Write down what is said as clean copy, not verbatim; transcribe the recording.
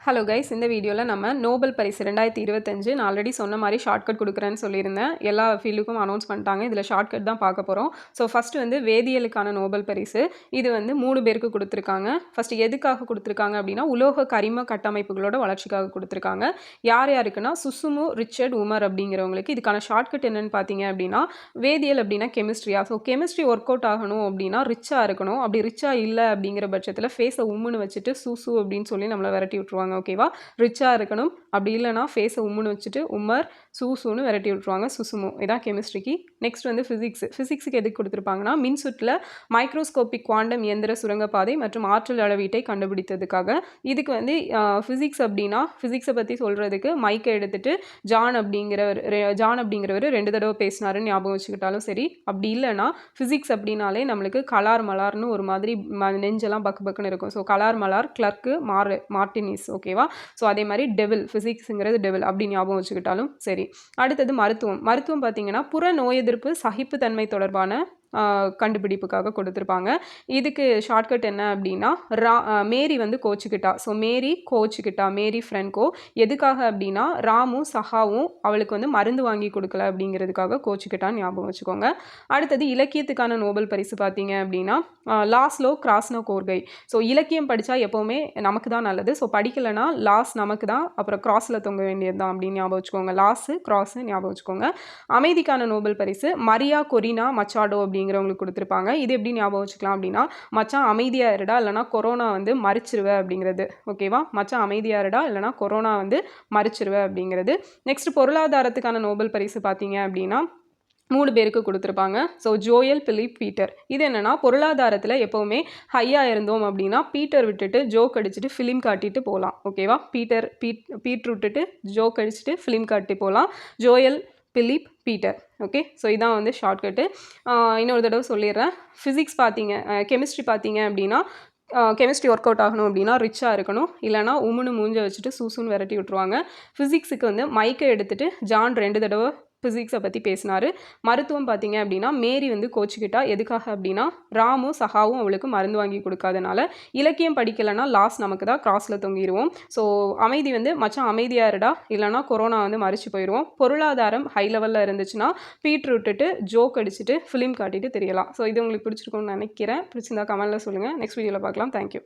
Hello guys, இந்த வீடியோவில் நம்ம நோபல் பரிசு 2025 நான் ஆல்ரெடி சொன்ன மாதிரி ஷார்ட்கட் கொடுக்குறேன்னு சொல்லியிருந்தேன். எல்லா ஃபீல்டுக்கும் அனௌன்ஸ் பண்ணிட்டாங்க. இதில் ஷார்ட்கட் தான் பார்க்க போகிறோம். ஸோ ஃபஸ்ட்டு வந்து வேதியியலுக்கான நோபல் பரிசு. இது வந்து 3 பேருக்கு கொடுத்துருக்காங்க. ஃபஸ்ட்டு எதுக்காக கொடுத்துருக்காங்க அப்படின்னா, உலோக கரிம கட்டமைப்புகளோட வளர்ச்சிக்காக கொடுத்துருக்காங்க. யார் யாருக்குன்னா சுசுமு ரிச்சர்ட் உமர் அப்படிங்கிறவங்களுக்கு. இதுக்கான ஷார்ட்கட் என்னென்னு பார்த்தீங்க அப்படின்னா, வேதியியல் அப்படின்னா கெமிஸ்ட்ரியா. ஸோ கெமிஸ்ட்ரி ஒர்க் அவுட் ஆகணும் அப்படின்னா ரிச்சாக இருக்கணும். அப்படி ரிச்சாக இல்லை அப்படிங்கிற பட்சத்தில் ஃபேஸை உம்முன்னு வச்சுட்டு சூசு அப்படின்னு சொல்லி நம்மளை விரட்டி விட்ருவாங்க. ஓகேவா, ரிச்சாக இருக்கணும். அப்படி இல்லைனா ஃபேஸை உம்முன்னு வச்சுட்டு உமர் சூசுன்னு விரட்டி விட்ருவாங்க. சுசுமு இதான் கெமிஸ்ட்ரிக்கு. நெக்ஸ்ட் வந்து ஃபிசிக்ஸுக்கு எதுக்கு கொடுத்துருப்பாங்கன்னா, மின்சுற்றில் மைக்ரோஸ்கோபிக் குவாண்டம் இயந்திர சுரங்கப்பாதை மற்றும் ஆற்றல் அளவீட்டை கண்டுபிடித்ததுக்காக. இதுக்கு வந்து ஃபிசிக்ஸ் அப்படின்னா, ஃபிசிக்ஸை பற்றி சொல்கிறதுக்கு மைக்கை எடுத்துகிட்டு ஜான் அப்படிங்கிறவர் 2 தடவை பேசினாருன்னு ஞாபகம் வச்சுக்கிட்டாலும் சரி. அப்படி இல்லைனா ஃபிசிக்ஸ் அப்படின்னாலே நம்மளுக்கு கலார் மலார்னு ஒரு மாதிரி நெஞ்செல்லாம் பக்கு பக்குன்னு இருக்கும். So Galar Malar, clerk, Martinis. ஓகேவா, ஸோ அதே மாதிரி டெவில், ஃபிசிக்ஸுங்கிறது டெவில் அப்படி ஞாபகம் வச்சுக்கிட்டாலும் சரி. அடுத்தது மருத்துவம் பார்த்தீங்கன்னா, புற நோய் எதிர்ப்பு சகிப்புத்தன்மை தொடர்பான கண்டுபிடிப்புக்காக கொடுத்துருப்பாங்க. இதுக்கு ஷார்ட்கட் என்ன அப்படின்னா, மேரி வந்து கோச்சுக்கிட்டா. ஸோ மேரி ஃப்ரெண்ட்கோ எதுக்காக அப்படின்னா, ராமும் சஹாவும் அவளுக்கு வந்து மருந்து வாங்கி கொடுக்கல அப்படிங்கிறதுக்காக கோச்சுக்கிட்டான்னு ஞாபகம் வச்சுக்கோங்க. அடுத்தது இலக்கியத்துக்கான நோபல் பரிசு பார்த்தீங்க அப்படின்னா, லாஸ்லோ கிராஸ்னோகோர்கை. ஸோ இலக்கியம் படித்தா எப்போவுமே நமக்கு தான் நல்லது. ஸோ படிக்கலைன்னா லாஸ் நமக்கு தான், அப்புறம் கிராஸில் தொங்க வேண்டியது தான் அப்படின்னு ஞாபகம் வச்சுக்கோங்க. லாஸு கிராஸு ஞாபகம் வச்சுக்கோங்க. அமைதிக்கான நோபல் பரிசு மரியா கொரினா மச்சாடோ அப்படிங்கிறவங்களுக்கு கொடுத்துருப்பாங்க. இது எப்படி ஞாபகம் வச்சுக்கலாம் அப்படின்னா, மச்சான் அமைதியாக இருடா இல்லைனா கொரோனா வந்து மறிச்சிருவே அப்படிங்கிறது. ஓகேவா, மச்சான் அமைதியாக இருடா இல்லைனா கொரோனா வந்து மறிச்சிருவே அப்படிங்கிறது. நெக்ஸ்ட் பொருளாதாரத்துக்கான நோபல் பரிசு பார்த்தீங்க அப்படின்னா 3 பேருக்கு கொடுத்துருப்பாங்க. So Joel, Philip, Peter. இது என்னென்னா, பொருளாதாரத்தில் எப்போவுமே ஹையாக இருந்தோம் அப்படின்னா பீட்டர் விட்டுட்டு ஜோக் அடிச்சுட்டு ஃபிலிம் காட்டிட்டு போகலாம். ஓகேவா, பீட்டர் விட்டுட்டு ஜோக் அடிச்சுட்டு ஃபிலிம் காட்டி போகலாம். Joel, Philip, Peter. Okay, so இதான் வந்து ஷார்ட்கட்டு. இன்னொரு தடவை சொல்லிடுறேன். கெமிஸ்ட்ரி பார்த்தீங்க அப்படின்னா, கெமிஸ்ட்ரி ஒர்க் அவுட் ஆகணும் அப்படின்னா ரிச்சாக இருக்கணும். இல்லைனா உம்முன்னு மூஞ்ச வச்சுட்டு சூசுன்னு விரட்டி விட்ருவாங்க. ஃபிசிக்ஸுக்கு வந்து மைக்கை எடுத்துகிட்டு ஜான் 2 தடவை ஃபிசிக்ஸை பற்றி பேசினார். மருத்துவம் பார்த்தீங்க அப்படின்னா, மேரி வந்து கோச்சுக்கிட்டா. எதுக்காக அப்படின்னா, ராமும் சஹாவும் அவளுக்கு மருந்து வாங்கி கொடுக்காதனால. இலக்கியம் படிக்கலைன்னா லாஸ் நமக்கு தான், கிராஸில் தொங்கிடுவோம். ஸோ அமைதி வந்து மச்சான் அமைதியாக இருடா இல்லைனா கொரோனா வந்து மறிச்சு போயிடுவோம். பொருளாதாரம் ஹை லெவலில் இருந்துச்சுன்னா பீட்டர் விட்டுட்டு ஜோக் அடிச்சுட்டு ஃபிலிம் காட்டிட்டு தெரியலாம். ஸோ இது உங்களுக்கு பிடிச்சிருக்கும்னு நினைக்கிறேன். பிடிச்சிருந்தா கமெண்ட்டில் சொல்லுங்கள். நெக்ஸ்ட் வீடியோவில் பார்க்கலாம். தேங்க்யூ.